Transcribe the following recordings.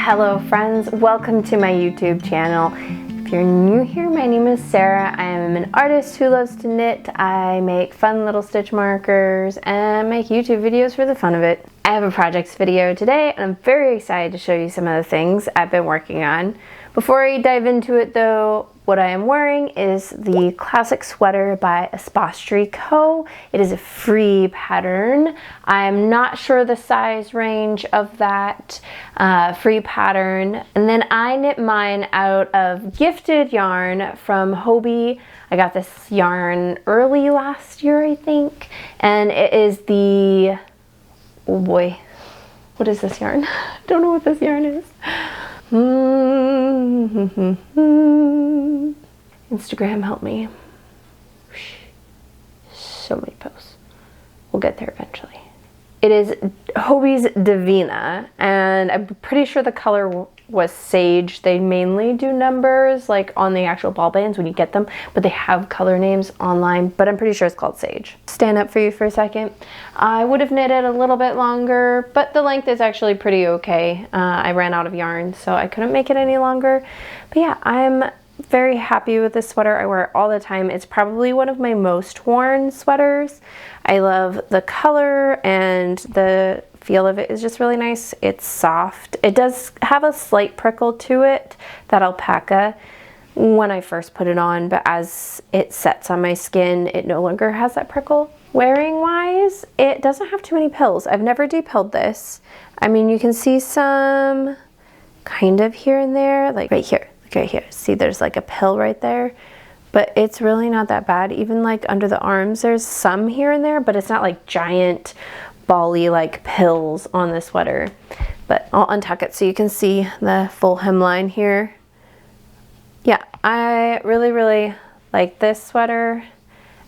Hello friends, welcome to my YouTube channel. If you're new here, my name is Sarah. I am an artist who loves to knit. I make fun little stitch markers and make YouTube videos for the fun of it. I have a projects video today and I'm very excited to show you some of the things I've been working on. Before I dive into it though, what I am wearing is the classic sweater by Espostry Co. It is a free pattern. I'm not sure the size range of that free pattern. And then I knit mine out of gifted yarn from Hobie. I got this yarn early last year, I think. And it is the, oh boy, what is this yarn? Don't know what this yarn is. Instagram, help me. So many posts. We'll get there eventually. It is Hobie's Divina, and I'm pretty sure the color was Sage. They mainly do numbers like on the actual ball bands when you get them, but they have color names online, but I'm pretty sure it's called Sage. Stand up for you for a second. I would have knitted a little bit longer, but the length is actually pretty okay. I ran out of yarn, so I couldn't make it any longer. But yeah, I'm very happy with this sweater. I wear it all the time. It's probably one of my most worn sweaters. I love the color and the feel of it is just really nice. It's soft. It does have a slight prickle to it, that alpaca, when I first put it on, but as it sets on my skin, it no longer has that prickle. Wearing wise, it doesn't have too many pills. I've never depilled this. I mean, you can see some kind of here and there, like right here. Okay, here, see there's like a pill right there, but it's really not that bad. Even like under the arms, there's some here and there, but it's not like giant bally like pills on the sweater. But I'll untuck it so you can see the full hemline here. Yeah, I really like this sweater,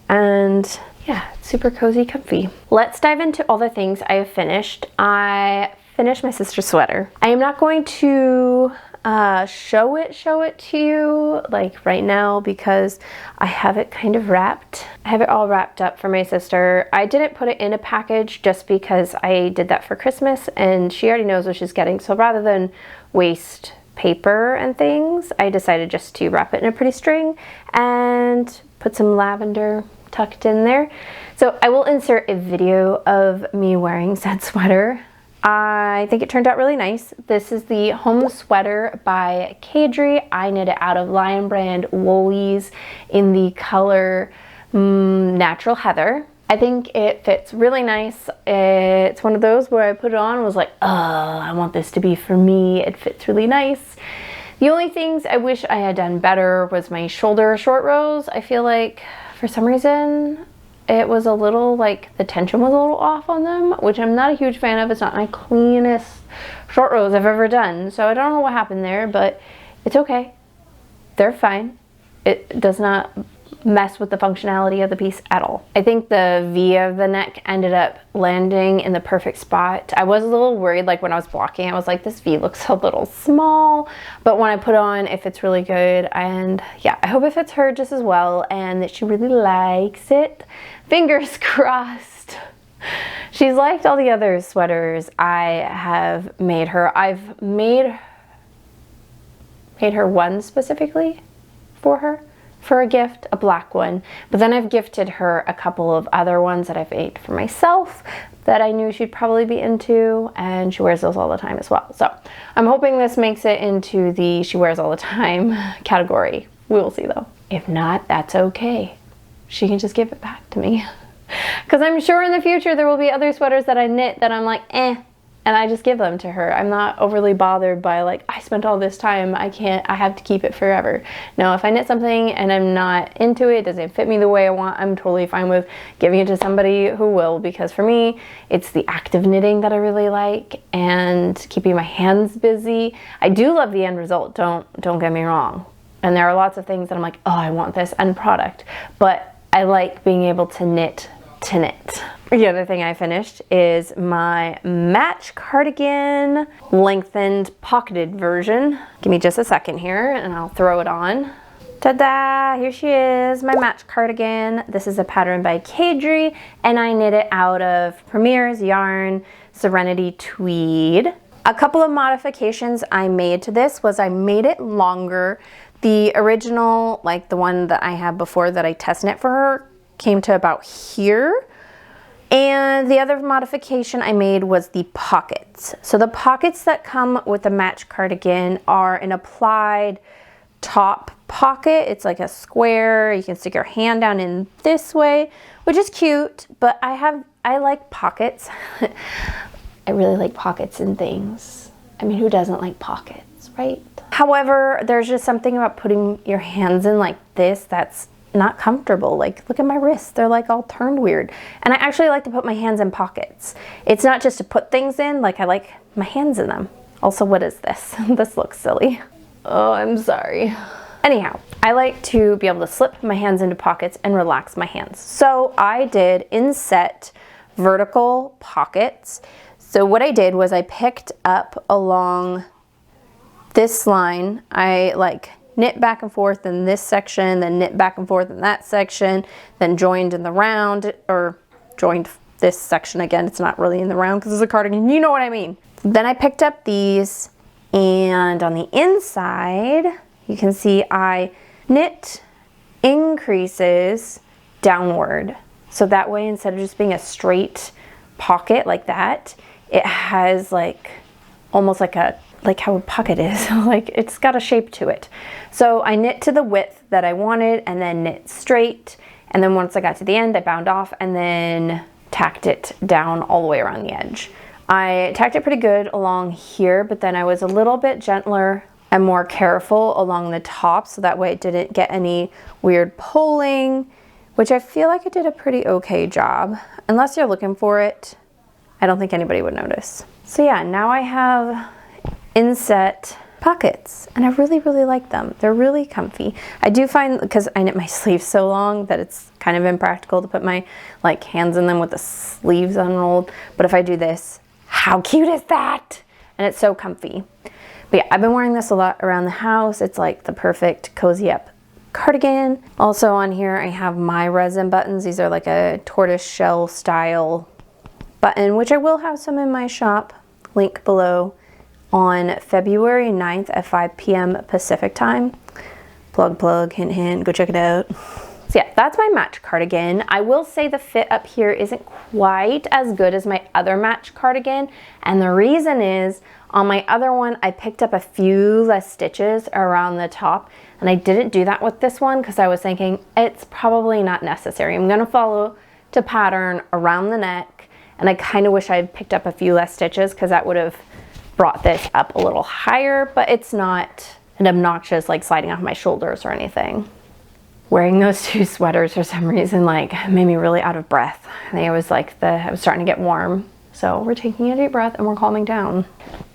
and yeah, it's super cozy, comfy. Let's dive into all the things I have finished. I finished my sister's sweater. I am not going to show it to you like right now because I have it kind of wrapped. I have it all wrapped up for my sister. I didn't put it in a package just because I did that for Christmas and she already knows what she's getting. So rather than waste paper and things, I decided just to wrap it in a pretty string and put some lavender tucked in there. So I will insert a video of me wearing said sweater. I think it turned out really nice. This is the home sweater by Caidree. I knit it out of Lion Brand woolies in the color Natural Heather. I think it fits really nice. It's one of those where I put it on and was like, oh, I want this to be for me. It fits really nice. The only things I wish I had done better was my shoulder short rows. I feel like for some reason it was a little like the tension was a little off on them, which I'm not a huge fan of. It's not my cleanest short rows I've ever done. So I don't know what happened there, but it's okay. They're fine. It does not mess with the functionality of the piece at all. I think the V of the neck ended up landing in the perfect spot. I was a little worried, like when I was blocking, I was like, this V looks a little small, but when I put on, it fits really good. And yeah, I hope it fits her just as well and that she really likes it. Fingers crossed. She's liked all the other sweaters I have made her. I've made her one specifically for her, for a gift, a black one, but then I've gifted her a couple of other ones that I've made for myself that I knew she'd probably be into, and she wears those all the time as well. So I'm hoping this makes it into the she wears all the time category. We will see though. If not, that's okay. She can just give it back to me. Because I'm sure in the future there will be other sweaters that I knit that I'm like, eh, and I just give them to her. I'm not overly bothered by like, I spent all this time, I have to keep it forever. No, if I knit something and I'm not into it, doesn't fit me the way I want, I'm totally fine with giving it to somebody who will, because for me, it's the active knitting that I really like and keeping my hands busy. I do love the end result, don't get me wrong. And there are lots of things that I'm like, oh, I want this end product, but I like being able to knit to knit. The other thing I finished is my match cardigan lengthened pocketed version. Give me just a second here and I'll throw it on. Ta-da! Here she is, my match cardigan. This is a pattern by Caidree and I knit it out of Premier's yarn Serenity tweed. A couple of modifications I made to this was I made it longer. The original, like the one that I had before that I test knit for her, came to about here. And the other modification I made was the pockets. So the pockets that come with the match cardigan are an applied top pocket. It's like a square. You can stick your hand down in this way, which is cute, but I like pockets. I really like pockets in things. I mean, who doesn't like pockets, right? However, there's just something about putting your hands in like this that's not comfortable. Like, look at my wrists. They're like all turned weird. And I actually like to put my hands in pockets. It's not just to put things in, like I like my hands in them. Also, what is this? This looks silly. Oh, I'm sorry. Anyhow, I like to be able to slip my hands into pockets and relax my hands. So I did inset vertical pockets. So what I did was I picked up along this line, I like knit back and forth in this section, then knit back and forth in that section, then joined in the round, or joined this section again. It's not really in the round because it's a cardigan, you know what I mean. Then I picked up these, and on the inside, you can see I knit increases downward. So that way, instead of just being a straight pocket like that, it has like almost like how a pocket is. Like it's got a shape to it. So I knit to the width that I wanted and then knit straight. And then once I got to the end, I bound off and then tacked it down all the way around the edge. I tacked it pretty good along here, but then I was a little bit gentler and more careful along the top so that way it didn't get any weird pulling, which I feel like it did a pretty okay job. Unless you're looking for it, I don't think anybody would notice. So yeah, now I have inset pockets and I really, really like them. They're really comfy. I do find, because I knit my sleeves so long, that it's kind of impractical to put my like hands in them with the sleeves unrolled. But if I do this, how cute is that? And it's so comfy. But yeah, I've been wearing this a lot around the house. It's like the perfect cozy up cardigan. Also on here, I have my resin buttons. These are like a tortoise shell style button, which I will have some in my shop, link below, on February 9th at 5 p.m. Pacific time. Plug, plug, hint, hint, go check it out. So yeah, that's my match cardigan. I will say the fit up here isn't quite as good as my other match cardigan. And the reason is, on my other one, I picked up a few less stitches around the top. And I didn't do that with this one because I was thinking it's probably not necessary. I'm gonna follow to pattern around the neck. And I kind of wish I had picked up a few less stitches because that would have brought this up a little higher, but it's not an obnoxious like sliding off my shoulders or anything. Wearing those two sweaters for some reason like made me really out of breath. I think it was like I was starting to get warm. So we're taking a deep breath and we're calming down.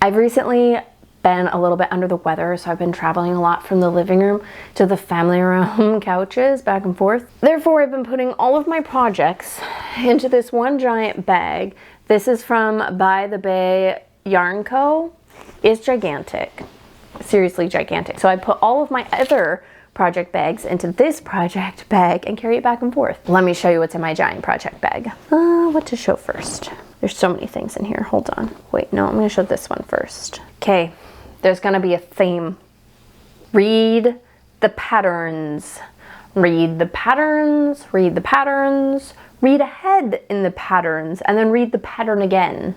I've recently been a little bit under the weather, so I've been traveling a lot from the living room to the family room couches, back and forth. Therefore, I've been putting all of my projects into this one giant bag. This is from By the Bay Yarn Co. It's gigantic, seriously gigantic. So I put all of my other project bags into this project bag and carry it back and forth. Let me show you what's in my giant project bag. What to show first? There's so many things in here, hold on. Wait, no, I'm gonna show this one first. Okay. There's gonna be a theme. Read the patterns. Read the patterns, read the patterns, read ahead in the patterns, and then read the pattern again.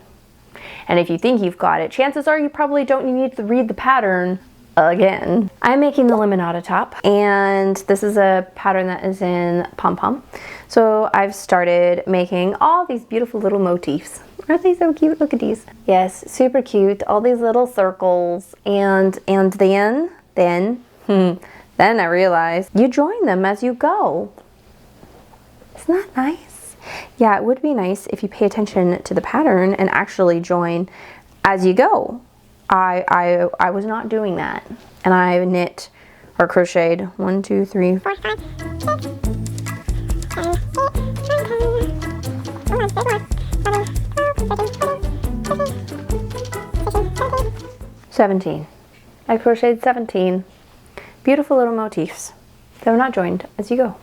And if you think you've got it, chances are you probably don't. You need to read the pattern again. I'm making the Limonata top, and this is a pattern that is in Pom Pom. So I've started making all these beautiful little motifs. Aren't they so cute? Look at these. Yes, super cute. All these little circles. And then I realized you join them as you go. Isn't that nice? Yeah, it would be nice if you pay attention to the pattern and actually join as you go. I was not doing that. And I knit or crocheted 1, 2, 3, 4, 5, 6, 17. I crocheted 17 beautiful little motifs that are not joined as you go.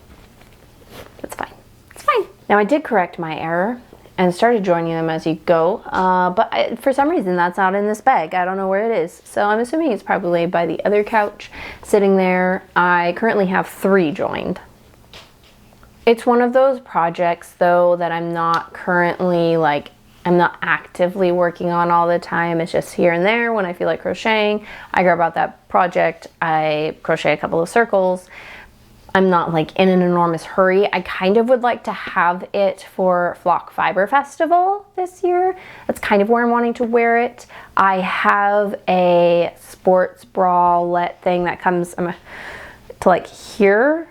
That's fine. It's fine. Now I did correct my error and started joining them as you go. But for some reason that's not in this bag. I don't know where it is. So I'm assuming it's probably by the other couch sitting there. I currently have 3 joined. It's one of those projects though that I'm not currently I'm not actively working on all the time. It's just here and there when I feel like crocheting. I grab out that project, I crochet a couple of circles. I'm not in an enormous hurry. I kind of would like to have it for Flock Fiber Festival this year. That's kind of where I'm wanting to wear it. I have a sports bralette thing that comes to here.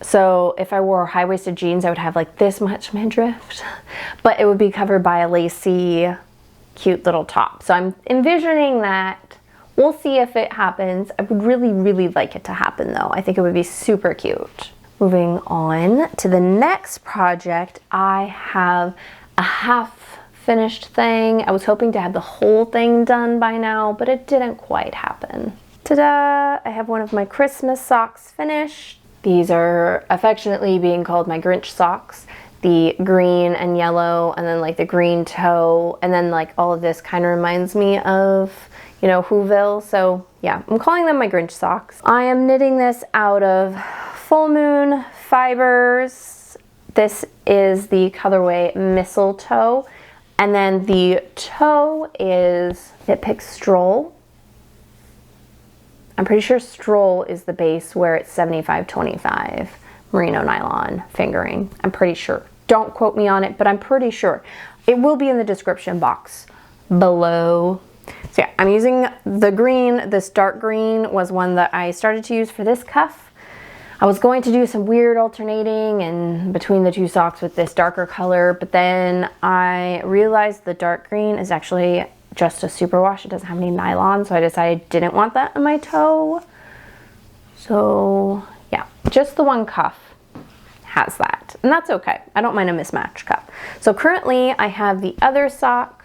So if I wore high-waisted jeans, I would have this much midriff, but it would be covered by a lacy, cute little top. So I'm envisioning that. We'll see if it happens. I would really, really like it to happen though. I think it would be super cute. Moving on to the next project, I have a half finished thing. I was hoping to have the whole thing done by now, but it didn't quite happen. Ta-da! I have one of my Christmas socks finished. These are affectionately being called my Grinch socks. The green and yellow, and then the green toe, and then all of this kind of reminds me of, you know, Whoville. So yeah, I'm calling them my Grinch socks. I am knitting this out of Full Moon fibers. This is the colorway Mistletoe, and then the toe is Knit Pick Stroll. I'm pretty sure Stroll is the base where it's 75-25 merino nylon fingering. I'm pretty sure. Don't quote me on it, but I'm pretty sure. It will be in the description box below. So yeah, I'm using the green. This dark green was one that I started to use for this cuff. I was going to do some weird alternating and between the 2 socks with this darker color, but then I realized the dark green is actually just a superwash. It doesn't have any nylon, so I decided I didn't want that on my toe. So yeah, just the one cuff has that, and that's okay. I don't mind a mismatched cuff. So currently I have the other sock,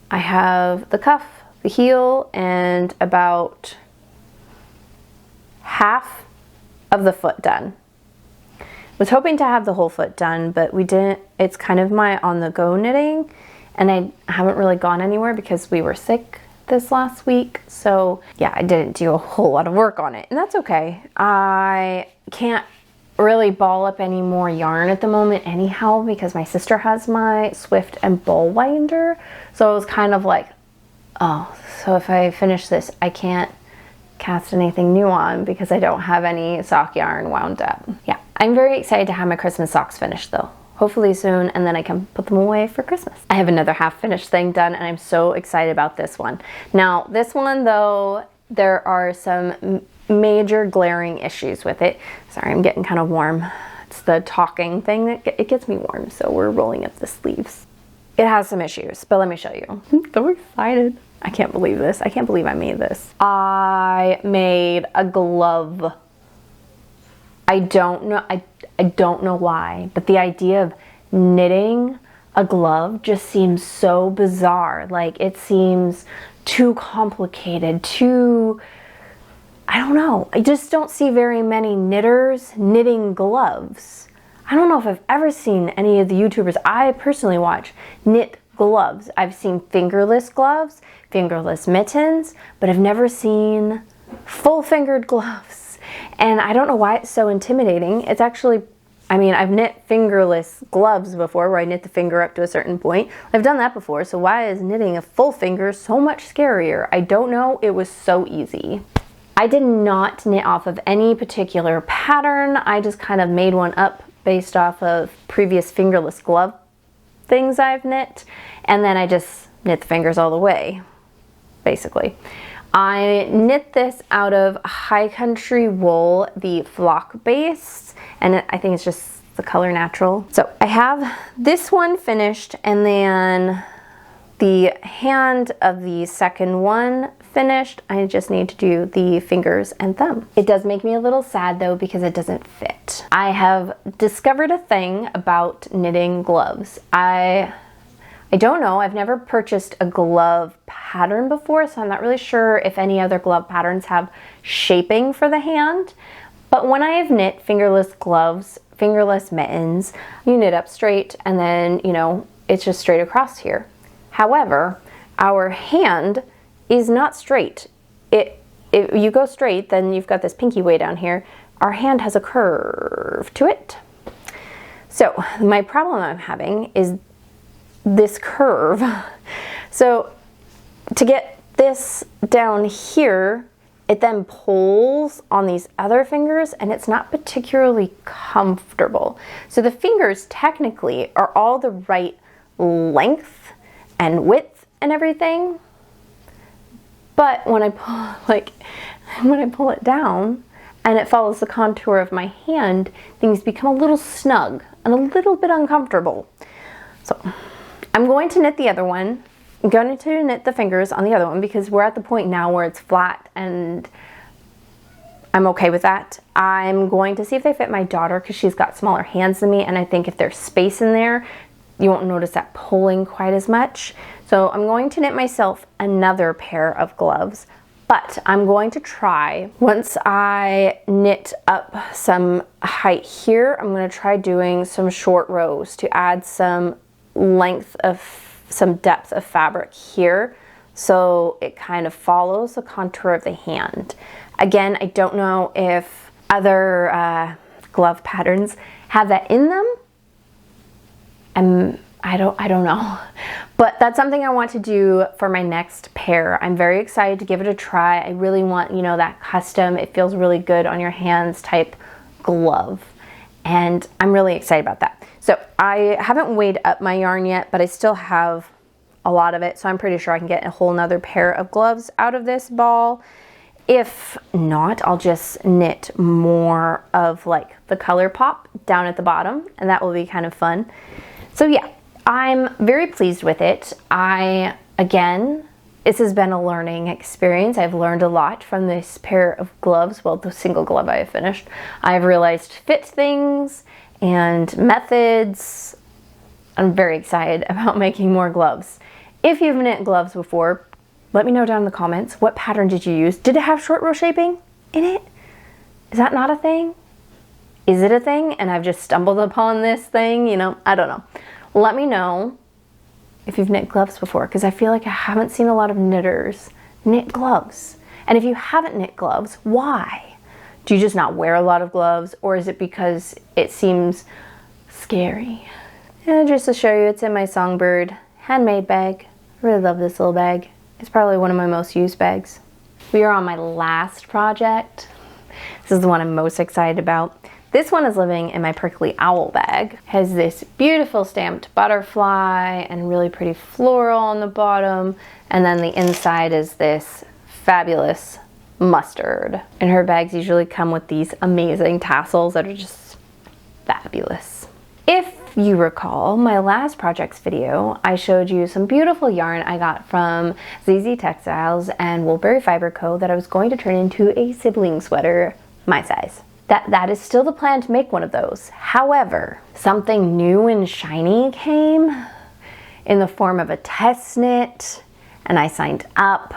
I have the cuff, the heel, and about half of the foot done. Was hoping to have the whole foot done, but we didn't. It's kind of my on-the-go knitting, and I haven't really gone anywhere because we were sick this last week. So yeah, I didn't do a whole lot of work on it, and that's okay. I can't really ball up any more yarn at the moment anyhow because my sister has my Swift and Ball winder. So I was kind of oh, so if I finish this, I can't cast anything new on because I don't have any sock yarn wound up. Yeah, I'm very excited to have my Christmas socks finished though. Hopefully soon, and then I can put them away for Christmas. I have another half finished thing done, and I'm so excited about this one. Now, this one though, there are some major glaring issues with it. Sorry, I'm getting kind of warm. It's the talking thing that it gets me warm, so we're rolling up the sleeves. It has some issues, but let me show you. I'm so excited. I can't believe this. I can't believe I made this. I made a glove. I don't know why, but the idea of knitting a glove just seems so bizarre. It seems too complicated, I don't know. I just don't see very many knitters knitting gloves. I don't know if I've ever seen any of the YouTubers I personally watch knit gloves. I've seen fingerless gloves, fingerless mittens, but I've never seen full-fingered gloves. And I don't know why it's so intimidating. It's actually, I mean, I've knit fingerless gloves before where I knit the finger up to a certain point. I've done that before, so why is knitting a full finger so much scarier? I don't know. It was so easy. I did not knit off of any particular pattern. I just kind of made one up based off of previous fingerless glove things I've knit, and then I just knit the fingers all the way, basically. I knit this out of High Country wool, the flock base, and I think it's just the color natural. So I have this one finished, and then the hand of the second one finished. I just need to do the fingers and thumb. It does make me a little sad though because it doesn't fit. I have discovered a thing about knitting gloves. I don't know, I've never purchased a glove pattern before, so I'm not really sure if any other glove patterns have shaping for the hand, But when I have knit fingerless gloves, fingerless mittens, you knit up straight and then, you know, it's just straight across here. However, our hand is not straight. If you go straight, then you've got this pinky way down here. Our hand has a curve to it. So my problem I'm having is this curve. So to get this down here, it then pulls on these other fingers and it's not particularly comfortable. So the fingers technically are all the right length and width and everything. But when I pull it down and it follows the contour of my hand, things become a little snug and a little bit uncomfortable. So I'm going to knit the other one. I'm going to knit the fingers on the other one because we're at the point now where it's flat and I'm okay with that. I'm going to see if they fit my daughter because she's got smaller hands than me, and I think if there's space in there, you won't notice that pulling quite as much. So I'm going to knit myself another pair of gloves, but I'm going to try, once I knit up some height here, I'm going to try doing some short rows to add some depth of fabric here so it kind of follows the contour of the hand. Again, I don't know if other glove patterns have that in them. I don't know, but that's something I want to do for my next pair. I'm very excited to give it a try. I really want, you know, that custom, it feels really good on your hands type glove. And I'm really excited about that. So I haven't weighed up my yarn yet, but I still have a lot of it. So I'm pretty sure I can get a whole nother pair of gloves out of this ball. If not, I'll just knit more of like the color pop down at the bottom, and that will be kind of fun. So yeah, I'm very pleased with it. Again, this has been a learning experience. I've learned a lot from this pair of gloves. Well, the single glove I have finished. I've realized fit things and methods. I'm very excited about making more gloves. If you've knit gloves before, let me know down in the comments. What pattern did you use? Did it have short row shaping in it? Is that not a thing? Is it a thing and I've just stumbled upon this thing? You know, I don't know. Let me know if you've knit gloves before, because I feel like I haven't seen a lot of knitters knit gloves. And if you haven't knit gloves, why? Do you just not wear a lot of gloves, or is it because it seems scary? And just to show you, it's in my Songbird handmade bag. I really love this little bag. It's probably one of my most used bags. We are on my last project. This is the one I'm most excited about. This one is living in my Prickly Owl bag. It has this beautiful stamped butterfly and really pretty floral on the bottom. And then the inside is this fabulous mustard. And her bags usually come with these amazing tassels that are just fabulous. If you recall my last projects video, I showed you some beautiful yarn I got from ZZ Textiles and Woolberry Fiber Co. that I was going to turn into a sibling sweater my size. That is still the plan to make one of those. However, something new and shiny came in the form of a test knit, and I signed up.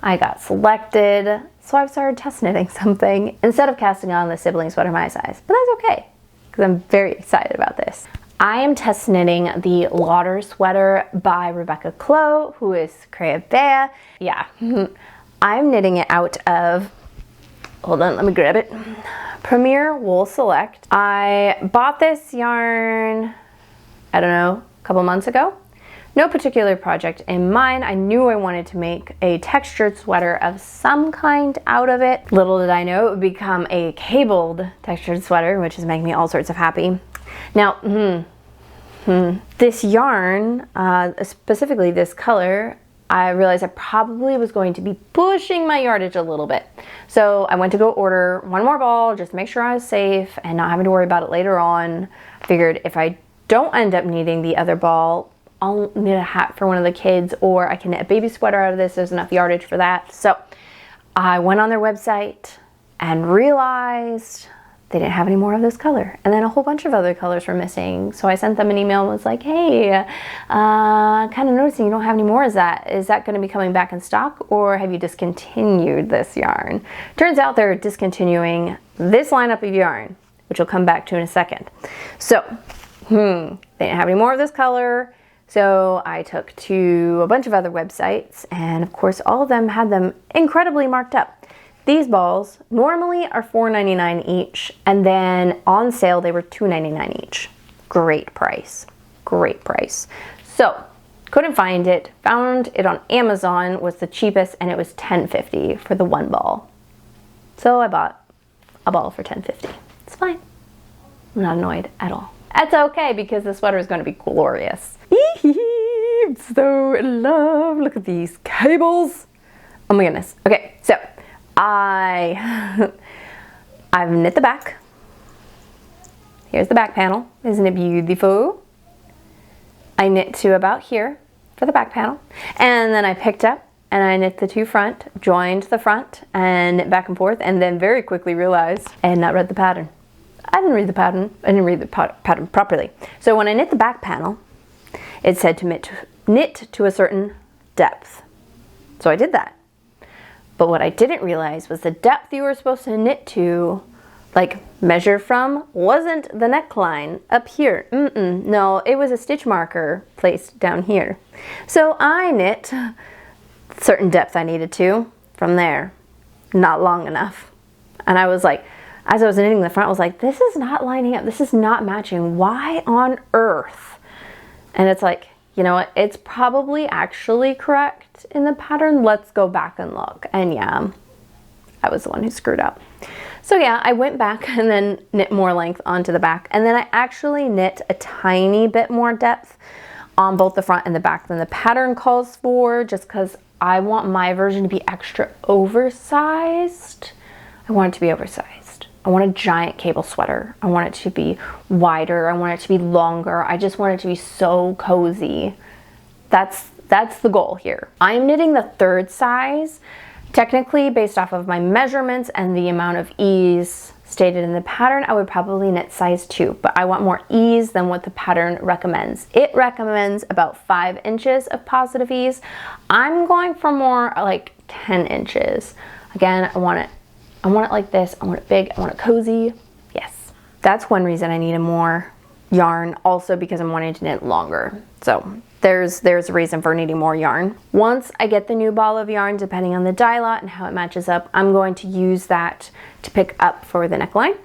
I got selected, so I've started test knitting something instead of casting on the sibling sweater my size. But that's okay, because I'm very excited about this. I am test knitting the Lauder sweater by Rebecca Clow, who is Crochet. Yeah, I'm knitting it out of, hold on, let me grab it. Premier Wool Select. I bought this yarn, I don't know, a couple months ago. No particular project in mind. I knew I wanted to make a textured sweater of some kind out of it. Little did I know it would become a cabled textured sweater, which is making me all sorts of happy. Now, this yarn, specifically this color, I realized I probably was going to be pushing my yardage a little bit. So I went to go order one more ball just to make sure I was safe and not having to worry about it later on. I figured if I don't end up needing the other ball, I'll knit a hat for one of the kids, or I can knit a baby sweater out of this. There's enough yardage for that. So I went on their website and realized they didn't have any more of this color. And then a whole bunch of other colors were missing. So I sent them an email and was like, hey, kind of noticing you don't have any more. Is that going to be coming back in stock, or have you discontinued this yarn? Turns out they're discontinuing this lineup of yarn, which we'll come back to in a second. So, they didn't have any more of this color, so I took to a bunch of other websites, and of course all of them had them incredibly marked up. These balls normally are $4.99 each, and then on sale they were $2.99 each. Great price, great price. So, couldn't find it, found it on Amazon, was the cheapest, and it was $10.50 for the one ball. So I bought a ball for $10.50. It's fine. I'm not annoyed at all. That's okay because the sweater is going to be glorious. I'm so in love. Look at these cables. Oh my goodness. Okay, so I've knit the back. Here's the back panel. Isn't it beautiful? I knit to about here for the back panel, and then I picked up and I knit the two front, joined the front, and knit back and forth, and then very quickly realized I had not read the pattern. I didn't read the pattern. I didn't read the pattern properly. So when I knit the back panel, it said to knit to a certain depth. So I did that. But what I didn't realize was the depth you were supposed to knit to, like measure from, wasn't the neckline up here. No, it was a stitch marker placed down here. So I knit certain depth I needed to from there, not long enough. And I was like, as I was knitting the front, I was like, this is not lining up. This is not matching. Why on earth? And it's like, you know what? It's probably actually correct in the pattern. Let's go back and look. And yeah, I was the one who screwed up. So yeah, I went back and then knit more length onto the back. And then I actually knit a tiny bit more depth on both the front and the back than the pattern calls for, just because I want my version to be extra oversized. I want it to be oversized. I want a giant cable sweater. I want it to be wider. I want it to be longer. I just want it to be so cozy. That's the goal here. I'm knitting the third size, technically based off of my measurements and the amount of ease stated in the pattern. I would probably knit size 2, but I want more ease than what the pattern recommends. It recommends about 5 inches of positive ease. I'm going for more like 10 inches. Again, I want it like this. I want it big. I want it cozy. Yes. That's one reason I needed more yarn, also because I'm wanting to knit longer. So there's a reason for needing more yarn. Once I get the new ball of yarn, depending on the dye lot and how it matches up, I'm going to use that to pick up for the neckline.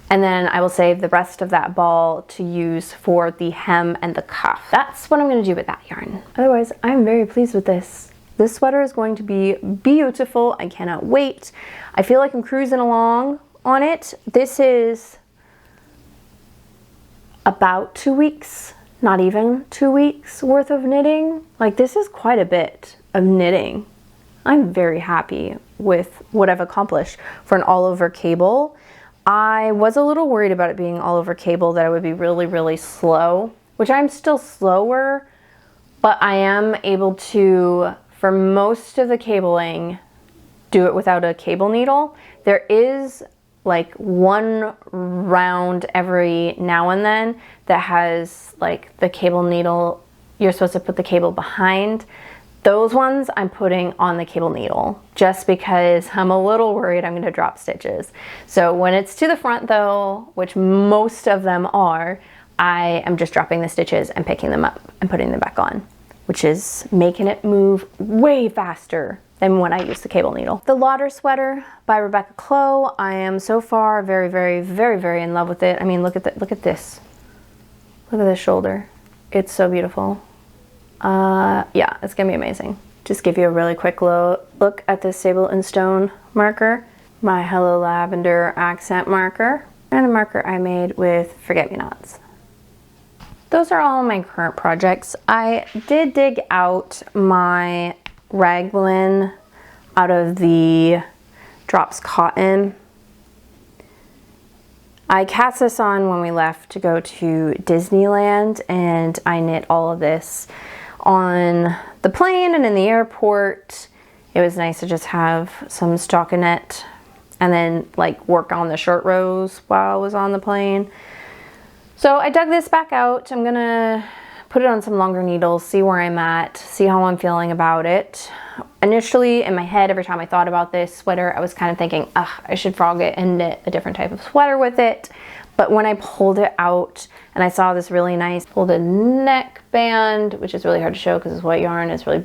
And then I will save the rest of that ball to use for the hem and the cuff. That's what I'm going to do with that yarn. Otherwise, I'm very pleased with this. This sweater is going to be beautiful. I cannot wait. I feel like I'm cruising along on it. This is about 2 weeks, not even 2 weeks worth of knitting. Like, this is quite a bit of knitting. I'm very happy with what I've accomplished for an all over cable. I was a little worried about it being all over cable, that it would be really, really slow, which I'm still slower, but I am able to, for most of the cabling, do it without a cable needle. There is like one round every now and then that has like the cable needle. You're supposed to put the cable behind. Those ones I'm putting on the cable needle just because I'm a little worried I'm going to drop stitches. So when it's to the front though, which most of them are, I am just dropping the stitches and picking them up and putting them back on, which is making it move way faster than when I use the cable needle. The Lauder sweater by Rebecca Clow. I am so far very, very, very, very in love with it. I mean, look at this. Look at this shoulder. It's so beautiful. Yeah, it's gonna be amazing. Just give you a really quick look at this Sable and Stone marker, my Hello Lavender accent marker, and a marker I made with Forget-Me-Nots. Those are all my current projects. I did dig out my raglan out of the Drops Cotton. I cast this on when we left to go to Disneyland, and I knit all of this on the plane and in the airport. It was nice to just have some stockinette and then like work on the short rows while I was on the plane. So I dug this back out. I'm gonna put it on some longer needles, see where I'm at, see how I'm feeling about it. Initially, in my head, every time I thought about this sweater, I was kind of thinking, ugh, I should frog it and knit a different type of sweater with it. But when I pulled it out and I saw this really nice folded neck band, which is really hard to show because it's white yarn, it's really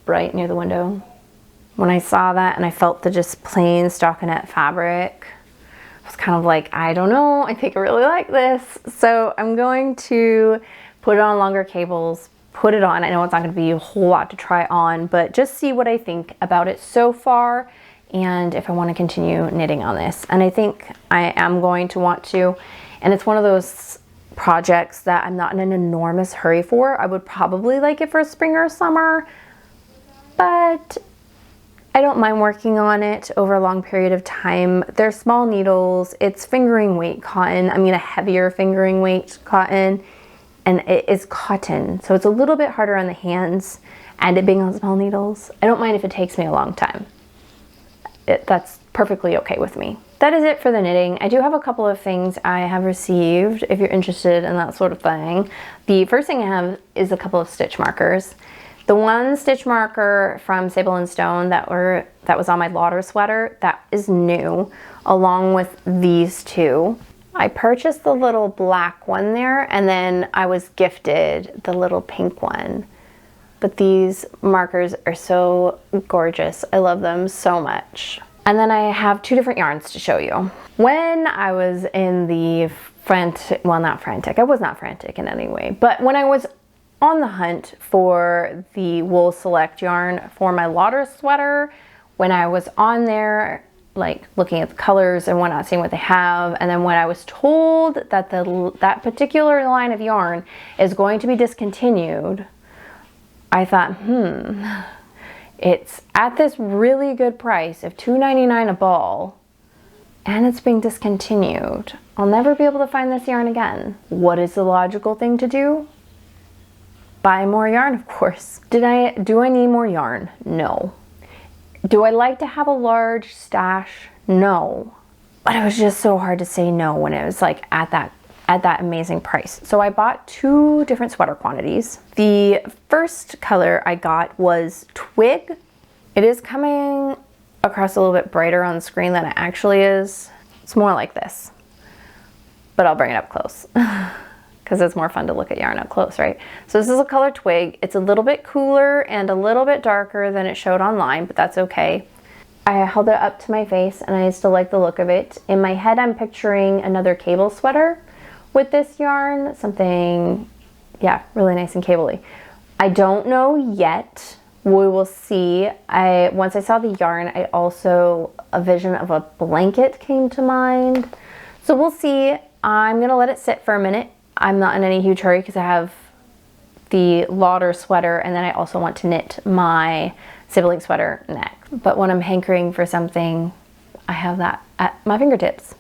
bright near the window. When I saw that and I felt the just plain stockinette fabric, I was kind of like, I don't know, I think I really like this. So I'm going to put it on longer cables, put it on. I know it's not going to be a whole lot to try on, but just see what I think about it so far and if I want to continue knitting on this. And I think I am going to want to. And it's one of those projects that I'm not in an enormous hurry for. I would probably like it for spring or summer, but I don't mind working on it over a long period of time. They're small needles, it's fingering weight cotton. I mean a heavier fingering weight cotton, and it is cotton. So it's a little bit harder on the hands, and it being on small needles, I don't mind if it takes me a long time. That's perfectly okay with me. That is it for the knitting. I do have a couple of things I have received if you're interested in that sort of thing. The first thing I have is a couple of stitch markers. The one stitch marker from Sable and Stone that was on my Lauder sweater, that is new, along with these two. I purchased the little black one there, and then I was gifted the little pink one. But these markers are so gorgeous. I love them so much. And then I have two different yarns to show you. When I was in the frantic, well, not frantic, I was not frantic in any way, but when I was on the hunt for the wool select yarn for my Lauder sweater, when I was on there like looking at the colors and whatnot, seeing what they have, and then when I was told that that particular line of yarn is going to be discontinued, I thought, it's at this really good price of $2.99 a ball, and it's being discontinued. I'll never be able to find this yarn again. What is the logical thing to do? Buy more yarn, of course. Do I need more yarn? No. Do I like to have a large stash? No. But it was just so hard to say no when it was like at that amazing price. So I bought two different sweater quantities. The first color I got was Twig. It is coming across a little bit brighter on the screen than it actually is. It's more like this, but I'll bring it up close. Because it's more fun to look at yarn up close, right? So this is a color Twig. It's a little bit cooler and a little bit darker than it showed online, but that's okay. I held it up to my face and I still like the look of it. In my head, I'm picturing another cable sweater with this yarn, something, yeah, really nice and cabley. I don't know yet. We will see. Once I saw the yarn, a vision of a blanket came to mind. So we'll see. I'm gonna let it sit for a minute. I'm not in any huge hurry because I have the Lauder sweater, and then I also want to knit my sibling sweater next. But when I'm hankering for something, I have that at my fingertips.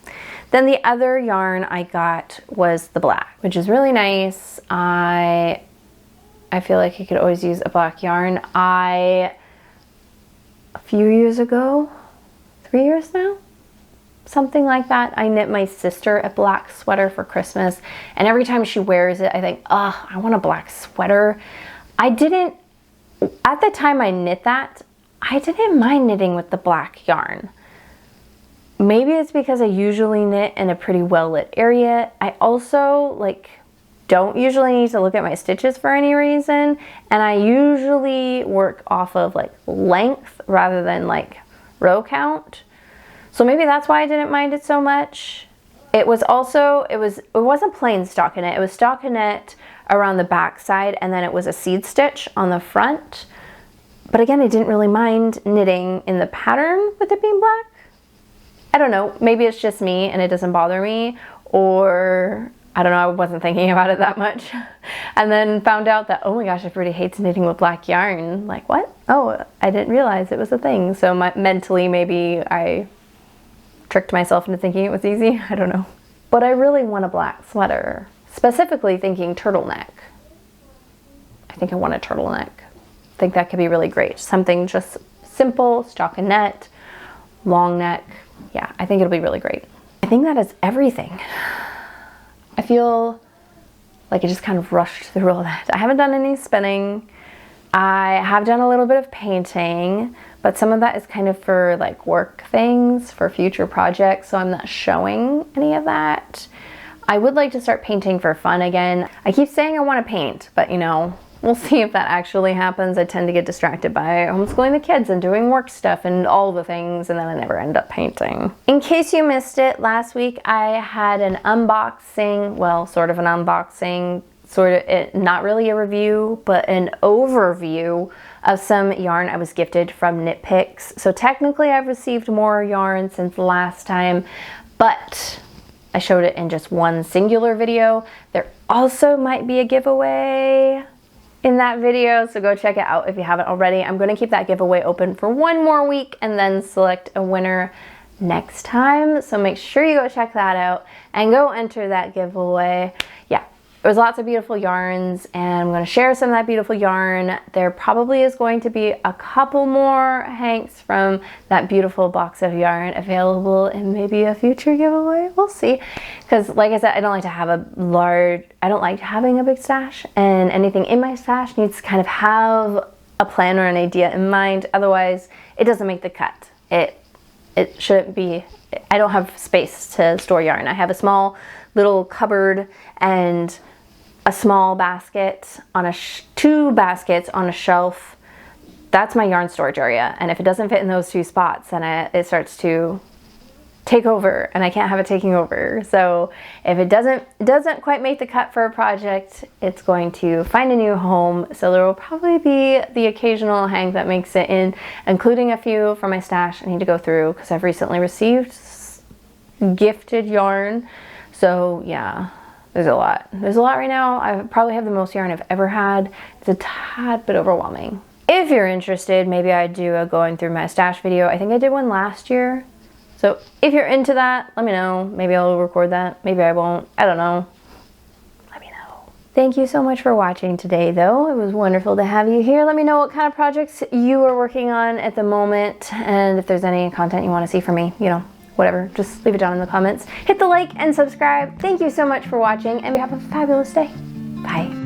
Then the other yarn I got was the black, which is really nice. I feel like I could always use a black yarn. A few years ago, 3 years now, something like that, I knit my sister a black sweater for Christmas, and every time she wears it, I think, oh, I want a black sweater. At the time I knit that, I didn't mind knitting with the black yarn. Maybe it's because I usually knit in a pretty well lit area. I also don't usually need to look at my stitches for any reason, and I usually work off of length rather than row count. So maybe that's why I didn't mind it so much. It wasn't plain stockinette. It was stockinette around the back side, and then it was a seed stitch on the front. But again, I didn't really mind knitting in the pattern with it being black. I don't know, maybe it's just me and it doesn't bother me, or I don't know, I wasn't thinking about it that much. And then found out that, oh my gosh, everybody hates knitting with black yarn. Like, what? Oh, I didn't realize it was a thing. So mentally, maybe I tricked myself into thinking it was easy. I don't know. But I really want a black sweater, specifically thinking turtleneck. I think I want a turtleneck. I think that could be really great. Something just simple, stockinette, long neck. Yeah, I think it'll be really great. I think that is everything. I feel Like it just kind of rushed through all that. I haven't done any spinning. I have done a little bit of painting, but some of that is kind of for like work things, for future projects, so I'm not showing any of that. I would like to start painting for fun again. I keep saying I want to paint, but you know, we'll see if that actually happens. I tend to get distracted by homeschooling the kids and doing work stuff and all the things, and then I never end up painting. In case you missed it, last week I had an unboxing, well, sort of an unboxing, not really a review, but an overview of some yarn I was gifted from Knit Picks. So technically I've received more yarn since last time, but I showed it in just one singular video. There also might be a giveaway in that video, so go check it out if you haven't already. I'm going to keep that giveaway open for one more week and then select a winner next time, so make sure you go check that out and go enter that giveaway. Yeah, there's lots of beautiful yarns, and I'm going to share some of that beautiful yarn. There probably is going to be a couple more hanks from that beautiful box of yarn available in maybe a future giveaway. We'll see, because like I said, I don't like having a big stash, and anything in my stash needs to kind of have a plan or an idea in mind. Otherwise it doesn't make the cut. It shouldn't be. I don't have space to store yarn. I have a small little cupboard and a small basket on two baskets on a shelf. That's my yarn storage area, and if it doesn't fit in those two spots, then it starts to take over, and I can't have it taking over. So if it doesn't quite make the cut for a project, it's going to find a new home. So there will probably be the occasional hank that makes it in, including a few from my stash I need to go through because I've recently received gifted yarn. So yeah, there's a lot right now. I probably have the most yarn I've ever had. It's a tad bit overwhelming. If you're interested, maybe I'd do a going through my stash video. I think I did one last year. So if you're into that, let me know. Maybe I'll record that. Maybe I won't. I don't know. Let me know. Thank you so much for watching today, though. It was wonderful to have you here. Let me know what kind of projects you are working on at the moment, and if there's any content you want to see from me, you know, whatever, just leave it down in the comments. Hit the like and subscribe. Thank you so much for watching, and have a fabulous day. Bye.